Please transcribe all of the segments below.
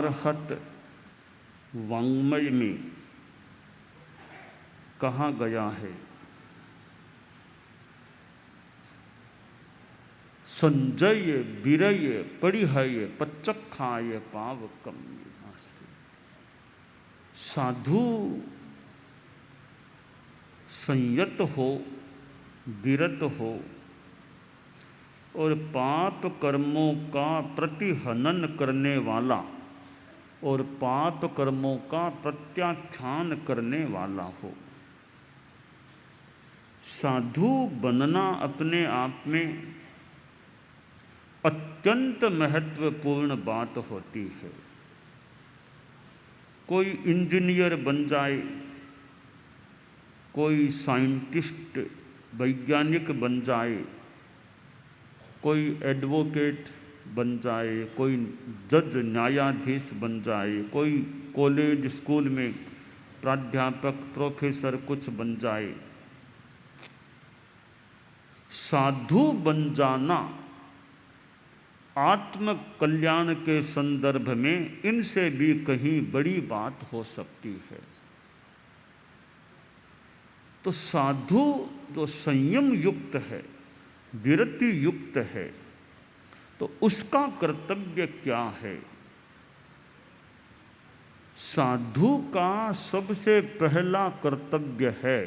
अरहत वाङ्मय में कहा गया है, संजय विरय परिहय पच्चखाय पावकम। साधु संयत हो, विरत हो और पाप कर्मों का प्रतिहनन करने वाला और पाप कर्मों का प्रत्याख्यान करने वाला हो। साधु बनना अपने आप में अत्यंत महत्वपूर्ण बात होती है। कोई इंजीनियर बन जाए, कोई साइंटिस्ट वैज्ञानिक बन जाए, कोई एडवोकेट बन जाए, कोई जज न्यायाधीश बन जाए, कोई कॉलेज स्कूल में प्राध्यापक प्रोफेसर कुछ बन जाए, साधु बन जाना आत्म कल्याण के संदर्भ में इनसे भी कहीं बड़ी बात हो सकती है। तो साधु जो संयम युक्त है, विरति युक्त है, तो उसका कर्तव्य क्या है? साधु का सबसे पहला कर्तव्य है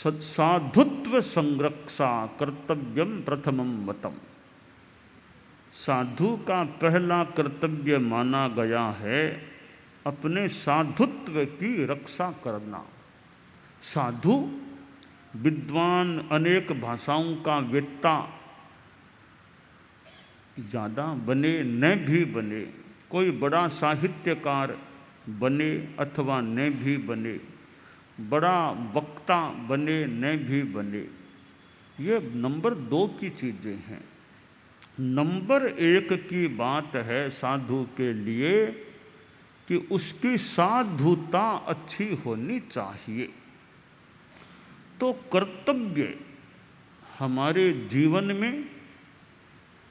साधुत्व संरक्षा कर्तव्यम प्रथमम मतम। साधु का पहला कर्तव्य माना गया है अपने साधुत्व की रक्षा करना। साधु विद्वान, अनेक भाषाओं का वेत्ता ज़्यादा बने न भी बने, कोई बड़ा साहित्यकार बने अथवा न भी बने, बड़ा वक्ता बने न भी बने, ये नंबर 2 की चीज़ें हैं। नंबर 1 की बात है साधु के लिए कि उसकी साधुता अच्छी होनी चाहिए। तो कर्तव्य, हमारे जीवन में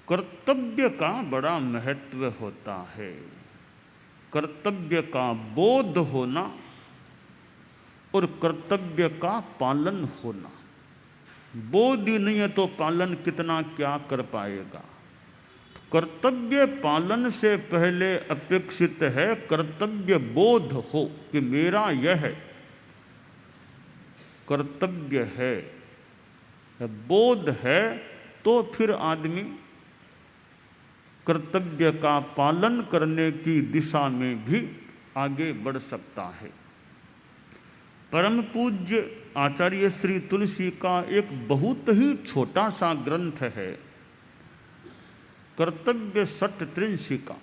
कर्तव्य का बड़ा महत्व होता है। कर्तव्य का बोध होना और कर्तव्य का पालन होना। बोध ही नहीं है तो पालन कितना क्या कर पाएगा। कर्तव्य पालन से पहले अपेक्षित है कर्तव्य बोध हो कि मेरा यह कर्तव्य है, बोध है, तो फिर आदमी कर्तव्य का पालन करने की दिशा में भी आगे बढ़ सकता है। परम पूज्य आचार्य श्री तुलसी का एक बहुत ही छोटा सा ग्रंथ है कर्तव्य षट्त्रिंशिका।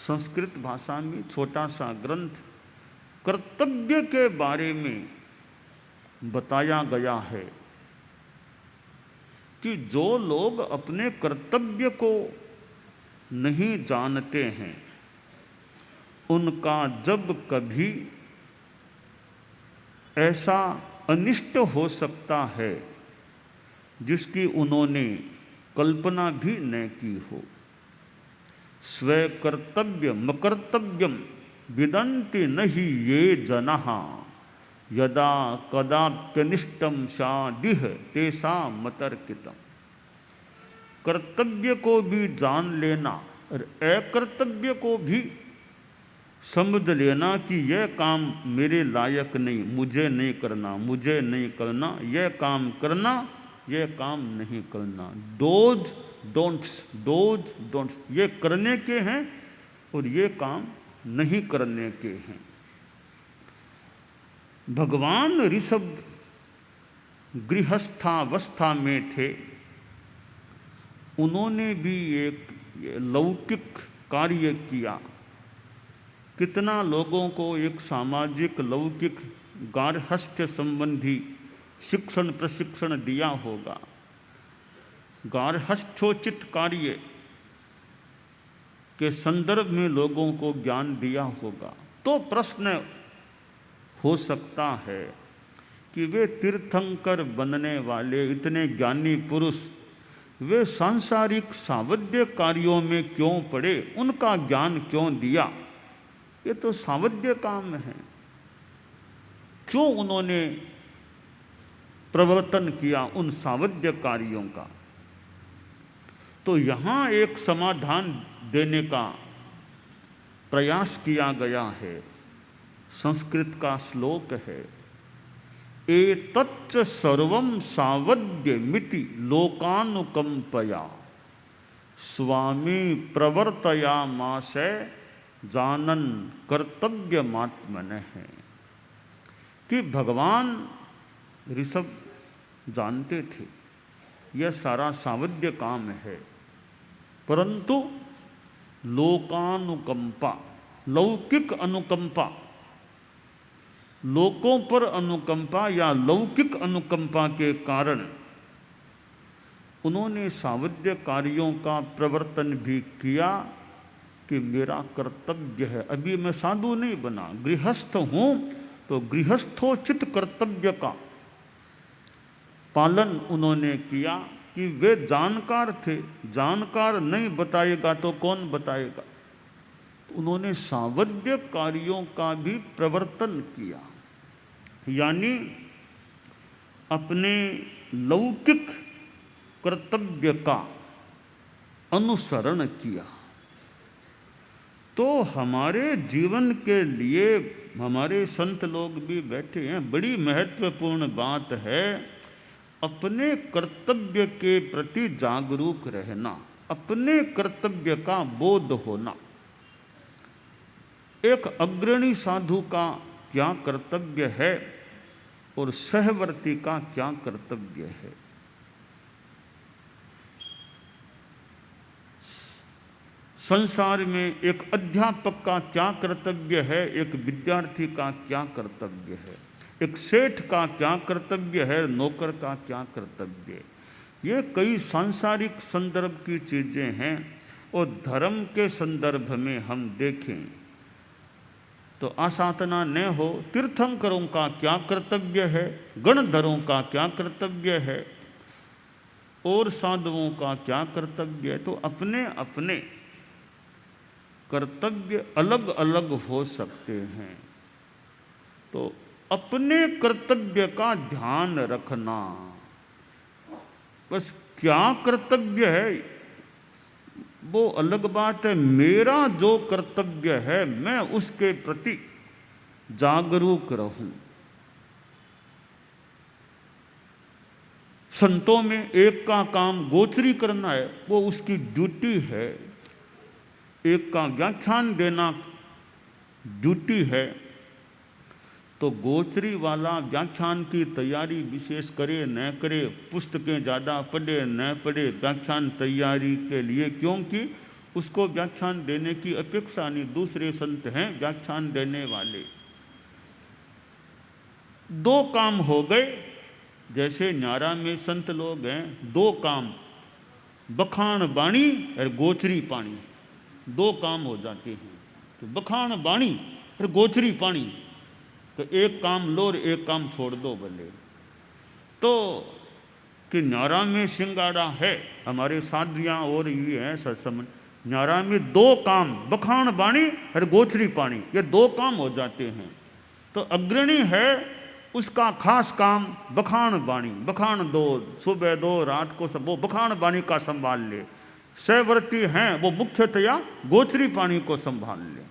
संस्कृत भाषा में छोटा सा ग्रंथ कर्तव्य के बारे में बताया गया है कि जो लोग अपने कर्तव्य को नहीं जानते हैं, उनका जब कभी ऐसा अनिष्ट हो सकता है जिसकी उन्होंने कल्पना भी न की हो। स्व कर्तव्यम कर्तव्यम विदन्ति नहि ये जनाः यदा कदाप्यनिष्टम शादिह तेषा मतर्कितम। कर्तव्य को भी जान लेना और अकर्तव्य को भी समझ लेना कि यह काम मेरे लायक नहीं, मुझे नहीं करना, मुझे नहीं करना, यह काम करना, यह काम नहीं करना। डोज डोंट्स, डोज डोंट्स, ये करने के हैं और ये काम नहीं करने के हैं। भगवान ऋषभ गृहस्थावस्था में थे, उन्होंने भी एक लौकिक कार्य किया। कितना लोगों को एक सामाजिक लौकिक गार्हस्थ्य संबंधी शिक्षण प्रशिक्षण दिया होगा, गार्हस्थ्योचित कार्य के संदर्भ में लोगों को ज्ञान दिया होगा। तो प्रश्न हो सकता है कि वे तीर्थंकर बनने वाले इतने ज्ञानी पुरुष वे सांसारिक सावध्य कार्यों में क्यों पड़े, उनका ज्ञान क्यों दिया? ये तो सावध्य काम है। क्यों उन्होंने प्रवर्तन किया उन सावध्य कार्यों का? तो यहाँ एक समाधान देने का प्रयास किया गया है। संस्कृत का श्लोक है, एतच्च सर्वं सावध्य मिति लोकानुकंपया स्वामी प्रवर्तयामासे जानन कर्तव्यमात्मनः है कि भगवान ऋषभ जानते थे यह सारा सावध्य काम है, परंतु लोकानुकंपा, लौकिक अनुकंपा, लोकों पर अनुकंपा या लौकिक अनुकंपा के कारण उन्होंने सावध्य कार्यों का प्रवर्तन भी किया कि मेरा कर्तव्य है। अभी मैं साधु नहीं बना, गृहस्थ हूं, तो गृहस्थोचित कर्तव्य का पालन उन्होंने किया कि वे जानकार थे, जानकार नहीं बताएगा तो कौन बताएगा। तो उन्होंने सावध्य कार्यों का भी प्रवर्तन किया, यानी अपने लौकिक कर्तव्य का अनुसरण किया। तो हमारे जीवन के लिए हमारे संत लोग भी बैठे हैं, बड़ी महत्वपूर्ण बात है अपने कर्तव्य के प्रति जागरूक रहना, अपने कर्तव्य का बोध होना। एक अग्रणी साधु का क्या कर्तव्य है और सहवर्ती का क्या कर्तव्य है। संसार में एक अध्यापक का क्या कर्तव्य है, एक विद्यार्थी का क्या कर्तव्य है, एक सेठ का क्या कर्तव्य है, नौकर का क्या कर्तव्य है। ये कई सांसारिक संदर्भ की चीजें हैं। और धर्म के संदर्भ में हम देखें तो आसातना न हो, तीर्थंकरों का क्या कर्तव्य है, गणधरों का क्या कर्तव्य है और साधुओं का क्या कर्तव्य है। तो अपने अपने कर्तव्य अलग अलग हो सकते हैं। तो अपने कर्तव्य का ध्यान रखना, बस क्या कर्तव्य है वो अलग बात है। मेरा जो कर्तव्य है मैं उसके प्रति जागरूक रहूं। संतों में एक का काम गोचरी करना है, वो उसकी ड्यूटी है। एक का व्याख्यान देना ड्यूटी है। तो गोचरी वाला व्याख्यान की तैयारी विशेष करे न करे, पुस्तकें ज़्यादा पढ़े न पढ़े व्याख्यान तैयारी के लिए, क्योंकि उसको व्याख्यान देने की अपेक्षा नहीं, दूसरे संत हैं व्याख्यान देने वाले। दो काम हो गए। जैसे न्यारा में संत लोग हैं, दो काम, बखान बाणी और गोचरी पानी, दो काम हो जाते हैं। तो बखान बाणी और गोचरी पानी, तो एक काम लो और एक काम छोड़ दो भले। तो कि न्यारा में सिंगाड़ा है, हमारे साधियाँ और ये हैं सत्संग, न्यारा में दो काम, बखान बाणी और गोचरी पानी, ये दो काम हो जाते हैं। तो अग्रणी है उसका खास काम बखान बाणी, बखान दो, सुबह दो रात को सब, वो बखान बाणी का संभाल ले। सहवर्ती हैं वो मुख्यतया गोचरी पानी को संभाल ले।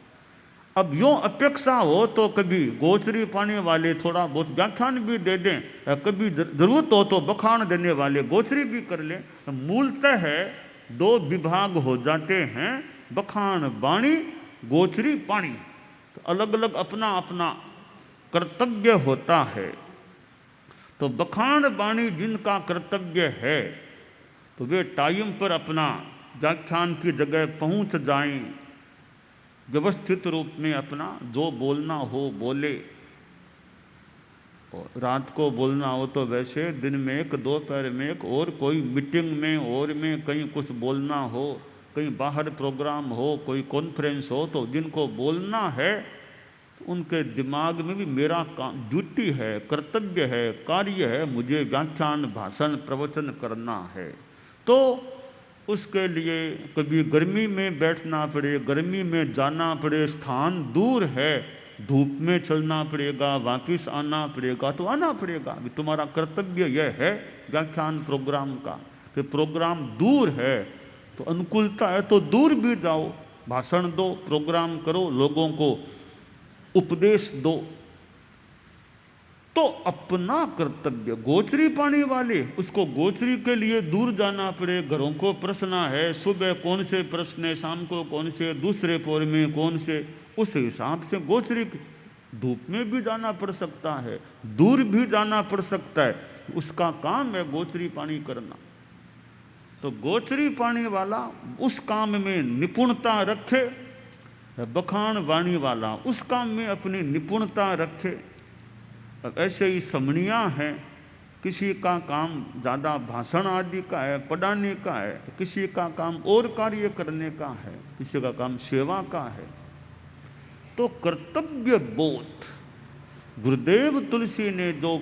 अब यूँ अपेक्षा हो तो कभी गोचरी पानी वाले थोड़ा बहुत व्याख्यान भी दे दें, कभी जरूरत हो तो बखान देने वाले गोचरी भी कर लें। मूलतः है दो विभाग हो जाते हैं, बखान बाणी, गोचरी पानी। तो अलग अलग अपना अपना कर्तव्य होता है। तो बखान बाणी जिनका कर्तव्य है तो वे टाइम पर अपना व्याख्यान की जगह पहुंच जाएं, व्यवस्थित रूप में अपना जो बोलना हो बोले। और रात को बोलना हो तो वैसे, दिन में एक, दोपहर में एक, और कोई मीटिंग में और में कहीं कुछ बोलना हो, कहीं बाहर प्रोग्राम हो, कोई कॉन्फ्रेंस हो, तो जिनको बोलना है उनके दिमाग में भी मेरा काम, ड्यूटी है, कर्तव्य है, कार्य है, मुझे व्याख्यान भाषण प्रवचन करना है। तो उसके लिए कभी गर्मी में बैठना पड़े, गर्मी में जाना पड़े, स्थान दूर है, धूप में चलना पड़ेगा, वापस आना पड़ेगा, तो आना पड़ेगा। अभी तुम्हारा कर्तव्य यह है व्याख्यान प्रोग्राम का कि प्रोग्राम दूर है, तो अनुकूलता है तो दूर भी जाओ, भाषण दो, प्रोग्राम करो, लोगों को उपदेश दो। तो अपना कर्तव्य, गोचरी पानी वाले, उसको गोचरी के लिए दूर जाना पड़े, घरों को प्रश्न है, सुबह कौन से प्रश्न है, शाम को कौन से, दूसरे पौर में कौन से, उस हिसाब से गोचरी धूप में भी जाना पड़ सकता है, दूर भी जाना पड़ सकता है, उसका काम है गोचरी पानी करना। तो गोचरी पानी वाला उस काम में निपुणता रखे, बखान वाणी वाला उस काम में अपनी निपुणता रखे। अब ऐसे ही समणियाँ हैं, किसी का काम ज़्यादा भाषण आदि का है, पढ़ाने का है, किसी का काम और कार्य करने का है, किसी का काम सेवा का है। तो कर्तव्य बोध गुरुदेव तुलसी ने जो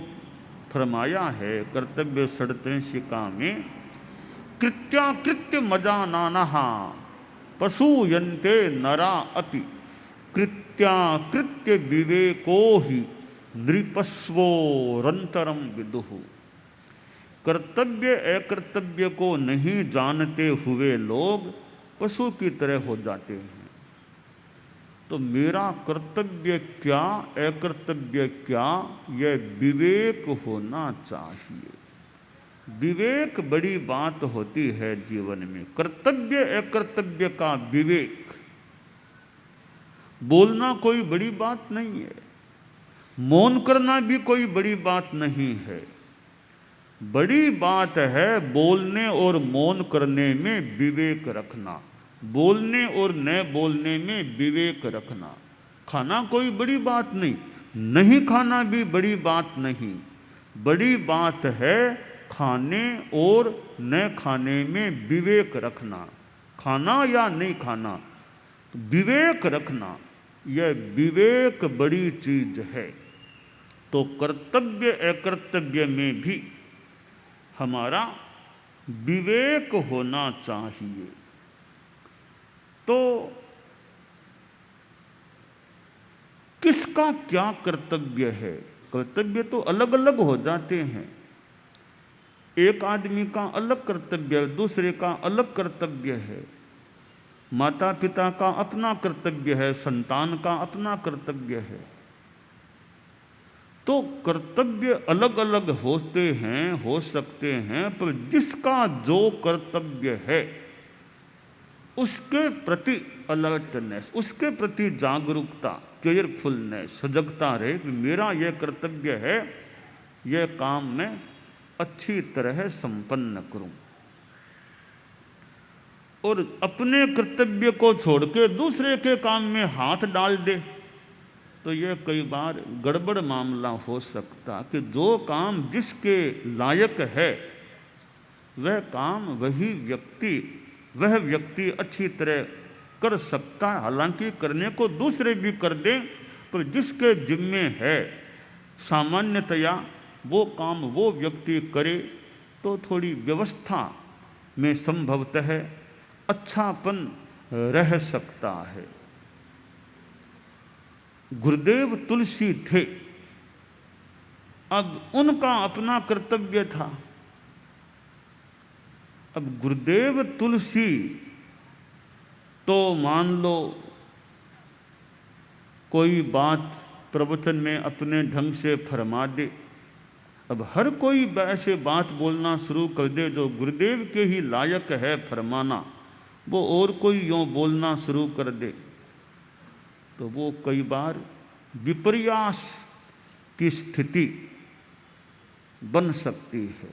फरमाया है कर्तव्य षड्त्रिंशिका में, कृत्याकृत्य मजानानहा पशूयन्ते नरा अपि कृत्याकृत्य विवेको ही नृपस्वोरंतरम विदुः। कर्तव्य अकर्तव्य को नहीं जानते हुए लोग पशु की तरह हो जाते हैं। तो मेरा कर्तव्य क्या, अकर्तव्य क्या, यह विवेक होना चाहिए। विवेक बड़ी बात होती है जीवन में, कर्तव्य अकर्तव्य का विवेक। बोलना कोई बड़ी बात नहीं है, मौन करना भी कोई बड़ी बात नहीं है। बड़ी बात है बोलने और मौन करने में विवेक रखना, बोलने और न बोलने में विवेक रखना। खाना कोई बड़ी बात नहीं, नहीं खाना भी बड़ी बात नहीं। बड़ी बात है खाने और न खाने में विवेक रखना, खाना या नहीं खाना, विवेक रखना, यह विवेक बड़ी चीज है। तो कर्तव्य अकर्तव्य में भी हमारा विवेक होना चाहिए। तो किसका क्या कर्तव्य है? कर्तव्य तो अलग अलग हो जाते हैं। एक आदमी का अलग कर्तव्य है, दूसरे का अलग कर्तव्य है। माता पिता का अपना कर्तव्य है, संतान का अपना कर्तव्य है। तो कर्तव्य अलग अलग होते हैं, हो सकते हैं, पर जिसका जो कर्तव्य है उसके प्रति अलर्टनेस, उसके प्रति जागरूकता, केयरफुलनेस, सजगता रहे कि मेरा यह कर्तव्य है, यह काम मैं अच्छी तरह संपन्न करूं। और अपने कर्तव्य को छोड़ के दूसरे के काम में हाथ डाल दे तो यह कई बार गड़बड़ मामला हो सकता कि जो काम जिसके लायक है वह काम वह व्यक्ति अच्छी तरह कर सकता है। हालांकि करने को दूसरे भी कर दें, पर जिसके जिम्मे है सामान्यतया वो काम वो व्यक्ति करे तो थोड़ी व्यवस्था में संभवतः अच्छापन रह सकता है। गुरुदेव तुलसी थे, अब उनका अपना कर्तव्य था। अब गुरुदेव तुलसी तो मान लो कोई बात प्रवचन में अपने ढंग से फरमा दे, अब हर कोई ऐसे बात बोलना शुरू कर दे जो गुरुदेव के ही लायक है फरमाना, वो और कोई यूँ बोलना शुरू कर दे तो वो कई बार विपर्यास की स्थिति बन सकती है।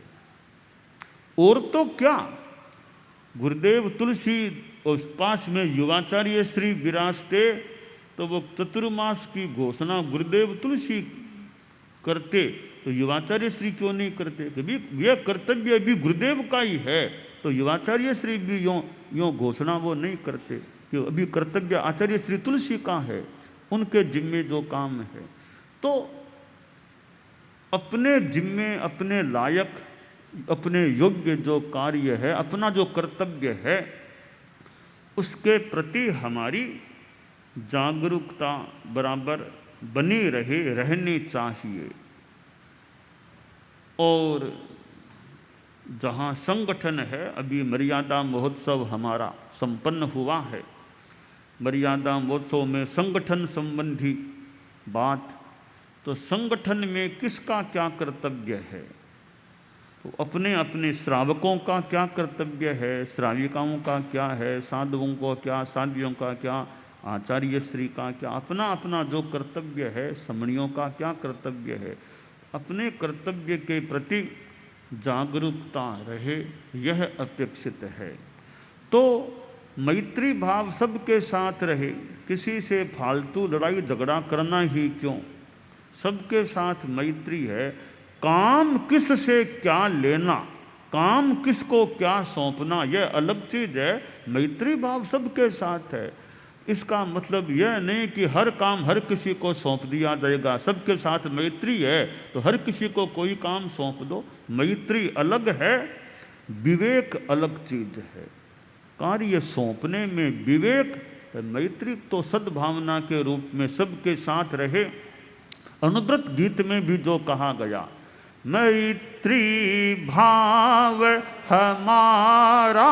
और तो क्या, गुरुदेव तुलसी उस पास में युवाचार्य श्री विराजते तो वो चतुर्मास की घोषणा गुरुदेव तुलसी करते तो युवाचार्य श्री क्यों नहीं करते? कभी यह कर्तव्य भी गुरुदेव का ही है तो युवाचार्य श्री भी यों घोषणा वो नहीं करते कि अभी कर्तव्य आचार्य श्री तुलसी का है, उनके जिम्मे जो काम है। तो अपने जिम्मे अपने लायक अपने योग्य जो कार्य है, अपना जो कर्तव्य है, उसके प्रति हमारी जागरूकता बराबर बनी रहनी चाहिए। और जहाँ संगठन है, अभी मर्यादा महोत्सव हमारा संपन्न हुआ है। मर्यादा महोत्सव में संगठन संबंधी बात, तो संगठन में किसका क्या कर्तव्य है, तो अपने अपने श्रावकों का क्या कर्तव्य है, श्राविकाओं का क्या है, साधुओं को क्या, साध्वियों का क्या, आचार्य श्री का क्या, अपना अपना जो कर्तव्य है, समणियों का क्या कर्तव्य है, अपने कर्तव्य के प्रति जागरूकता रहे, यह अपेक्षित है। तो मैत्री भाव सबके साथ रहे, किसी से फालतू लड़ाई झगड़ा करना ही क्यों, सबके साथ मैत्री है। काम किस से क्या लेना, काम किसको क्या सौंपना, यह अलग चीज है। मैत्री भाव सबके साथ है। इसका मतलब यह नहीं कि हर काम हर किसी को सौंप दिया जाएगा। सबके साथ मैत्री है तो हर किसी को कोई काम सौंप दो। मैत्री अलग है, विवेक अलग चीज है। कार्य सौंपने में विवेक, मैत्री तो सद्भावना के रूप में सबके साथ रहे। अनुव्रत गीत में भी जो कहा गया, मैत्री भाव हमारा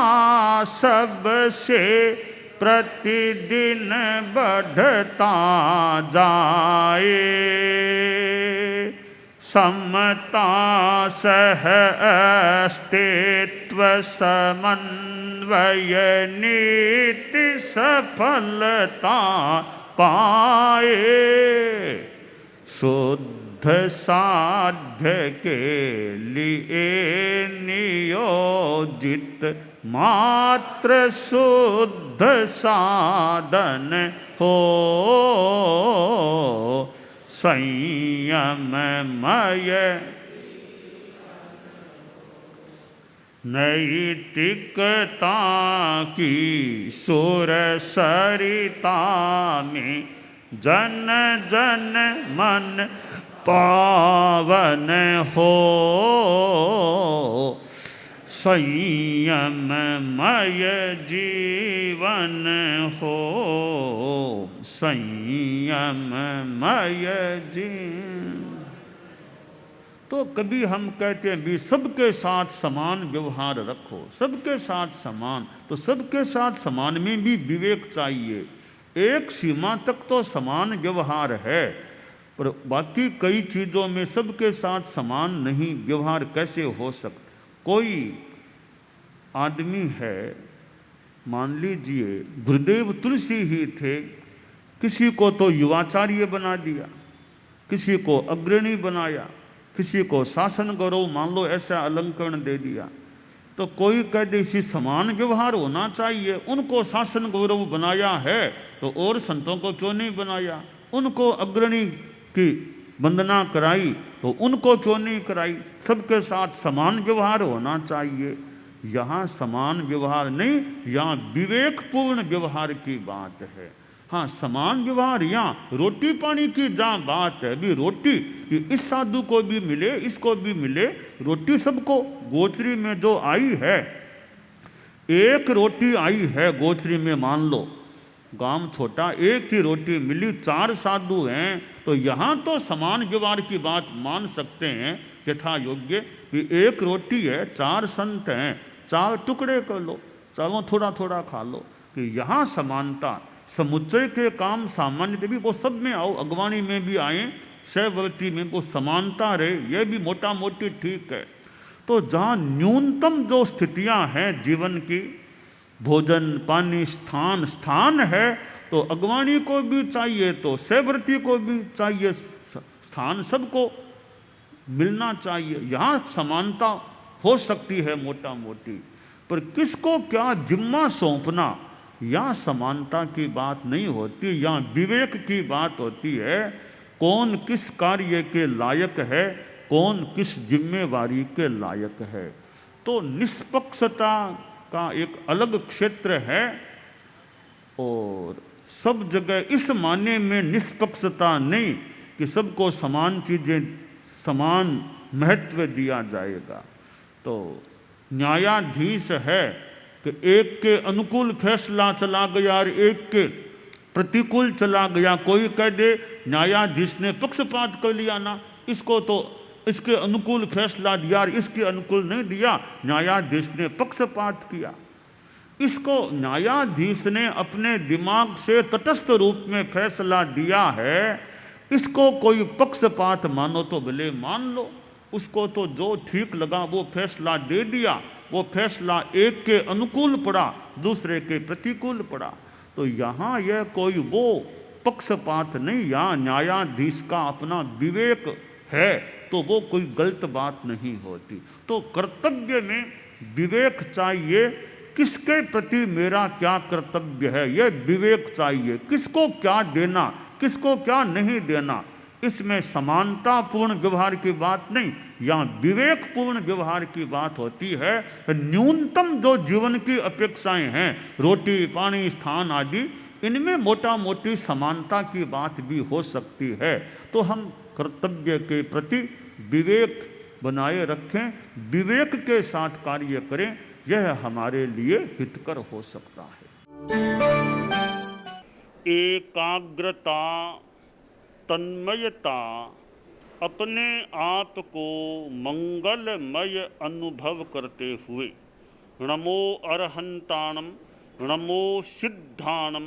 सबसे प्रतिदिन बढ़ता जाए, समता सह अस्तित्व समन्वय नीति सफलता पाए, शुद्ध साध्य के लिए नियोजित मात्र शुद्ध साधन हो, संयममय नैतिकता की सुर सरिता में जन जन मन पावन हो, संयममय जीवन हो, संयममय जीवन। तो कभी हम कहते हैं भी सबके साथ समान व्यवहार रखो, सबके साथ समान, तो सबके साथ समान में भी विवेक चाहिए। एक सीमा तक तो समान व्यवहार है, पर बाकी कई चीज़ों में सबके साथ समान नहीं व्यवहार कैसे हो सकता। कोई आदमी है, मान लीजिए गुरुदेव तुलसी ही थे, किसी को तो युवाचार्य बना दिया, किसी को अग्रणी बनाया, किसी को शासन गौरव मान लो ऐसा अलंकरण दे दिया। तो कोई कह दे इसी समान व्यवहार होना चाहिए, उनको शासन गौरव बनाया है तो और संतों को क्यों नहीं बनाया, उनको अग्रणी की वंदना कराई तो उनको क्यों नहीं कराई। सबके साथ समान व्यवहार होना चाहिए। यहाँ समान व्यवहार नहीं, यहाँ विवेकपूर्ण व्यवहार की बात है। हाँ, समान व्यवहार यहाँ रोटी पानी की जहाँ बात है, भी रोटी कि इस साधु को भी मिले, इसको भी मिले, रोटी सबको। गोचरी में जो आई है, एक रोटी आई है गोचरी में, मान लो गांव छोटा, एक ही रोटी मिली, 4 साधु हैं, तो यहाँ तो समान व्यवहार की बात मान सकते हैं यथा योग्य कि एक रोटी है, 4 संत हैं, 4 टुकड़े कर लो, चारों थोड़ा थोड़ा खा लो, कि यहाँ समानता। समुच्चय के काम सामान्य भी वो सब में आओ, अगवानी में भी आए, सहवर्ती में वो समानता रहे, ये भी मोटा मोटी ठीक है। तो जहाँ न्यूनतम जो स्थितियाँ हैं जीवन की, भोजन पानी स्थान, स्थान है तो अगवानी को भी चाहिए, तो सहवर्ती को भी चाहिए, स्थान सबको मिलना चाहिए। यहाँ समानता हो सकती है मोटा मोटी, पर किसको क्या जिम्मा सौंपना, यहाँ समानता की बात नहीं होती, यहाँ विवेक की बात होती है। कौन किस कार्य के लायक है, कौन किस जिम्मेवारी के लायक है। तो निष्पक्षता का एक अलग क्षेत्र है, और सब जगह इस माने में निष्पक्षता नहीं कि सबको समान चीज़ें, समान महत्व दिया जाएगा। तो न्यायाधीश है कि एक के अनुकूल फैसला चला गया और एक के प्रतिकूल चला गया। कोई कह दे न्यायाधीश ने पक्षपात कर लिया ना, इसको तो इसके अनुकूल फैसला दिया और इसके अनुकूल नहीं दिया, न्यायाधीश ने पक्षपात किया। इसको न्यायाधीश ने अपने दिमाग से तटस्थ रूप में फैसला दिया है, इसको कोई पक्षपात मानो तो भले मान लो, उसको तो जो ठीक लगा वो फैसला दे दिया। वो फैसला एक के अनुकूल पड़ा, दूसरे के प्रतिकूल पड़ा। तो यहाँ यह कोई वो पक्षपात नहीं, यहाँ न्यायाधीश का अपना विवेक है, तो वो कोई गलत बात नहीं होती। तो कर्तव्य में विवेक चाहिए, किसके प्रति मेरा क्या कर्तव्य है, यह विवेक चाहिए। किसको क्या देना, किसको क्या नहीं देना, इसमें समानतापूर्ण व्यवहार की बात नहीं, यहाँ विवेकपूर्ण व्यवहार की बात होती है। न्यूनतम जो जीवन की अपेक्षाएं हैं, रोटी पानी स्थान आदि, इनमें मोटा मोटी समानता की बात भी हो सकती है। तो हम कर्तव्य के प्रति विवेक बनाए रखें, विवेक के साथ कार्य करें, यह हमारे लिए हितकर हो सकता है। एकाग्रता, तन्मयता, अपने आप को मंगलमय अनुभव करते हुए, नमो अरहंताणम, नमो सिद्धाणम,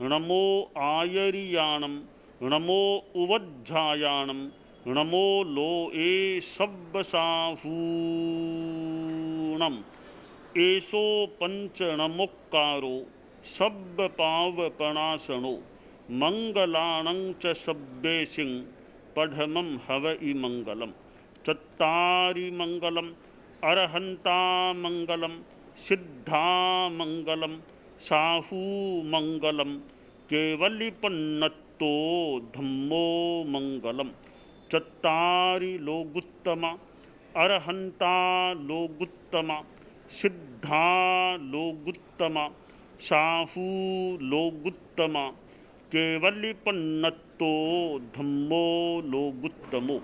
नमो आयरियाणम, नमो उवज्झायाणम, नमो लोए सब्बसाहूणम, एसो पंच नमोक्कारो सब्ब पावपणासणो, मंगलाणं च सब्बेसिं पढ़मं हवइ मंगलम। चत्तारि मंगलम, अरहंता मंगलम, सिद्धा मंगलम, साहू मंगलम, केवलिपन्नतो धम्मो मंगलम। चत्तारि लोगुत्तमा, अरहंता लोगुत्तमा, सिद्धा लोगुत्तमा, साहू लोगुत्तमा, केवलिपन्नतो धम्मो लोगुत्तमो।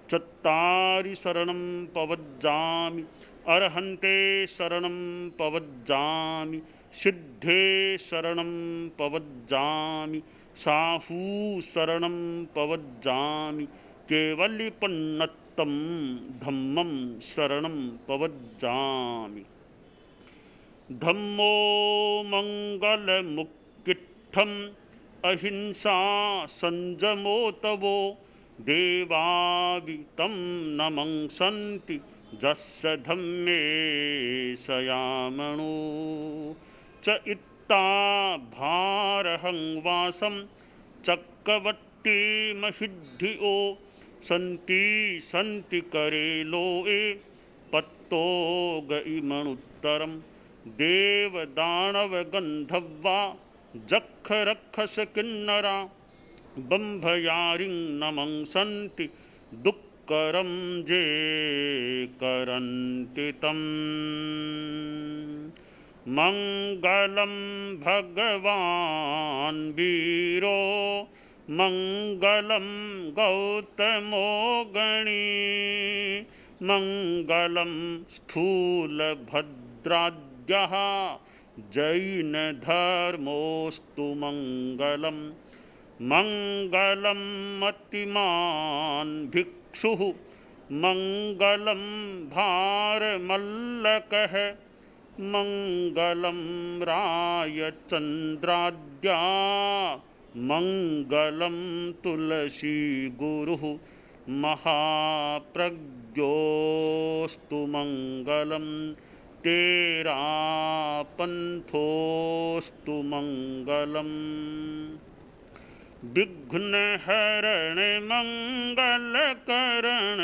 चत्तारि शरणं पवज्जामि, अरहन्ते शरणं पवज्जामि, सिद्धे शरणं पवज्जामि, साहू शरणं पवज्जामि, केवलिपन्नतं धम्मं शरणं पवज्जामि। धम्मो मंगलमुक्किट्ठम्, अहिंसा संजमो तवो, देवावितं नमंसन्ति जस्य धम्मे सयामणो। च इत्ता भारहं वासं चक्रवट्टी महिद्धिओ, सन्ति सन्ति करे लोए पत्तो गइमणुत्तरम्। देव दानव गंधर्वा जख रक्षस किन्नरा, बंभयारिं नमंसन्ति दुक्करं जे करन्ति तम्। मंगलं भगवान् वीरो, मंगलं गौतमो गणी, मंगलं स्थूलभद्राद्यः जैन धर्मोस्तु मंगलम। मंगलम मतिमान् भिक्षुः, मंगलम भारमल्लकः, मंगलम रायचन्द्राद्या, मंगलम तुलसी गुरुः, महाप्रज्ञोस्तु मंगलम। तेरा पंथोस्तु मंगलम। विघ्न हरण मंगल करण,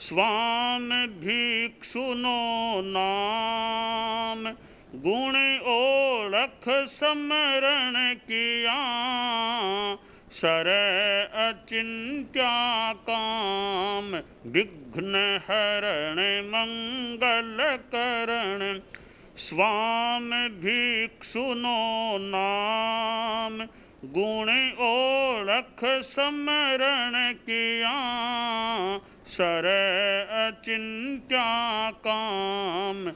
स्वामी भिक्षुनो नाम। गुण ओळख समरण किया, सर अचिंत्या काम। विघ्न हरण मंगल करण, स्वामी भिक्षुनो नाम। गुण ओळख समरण किया, सर अचिंत्या काम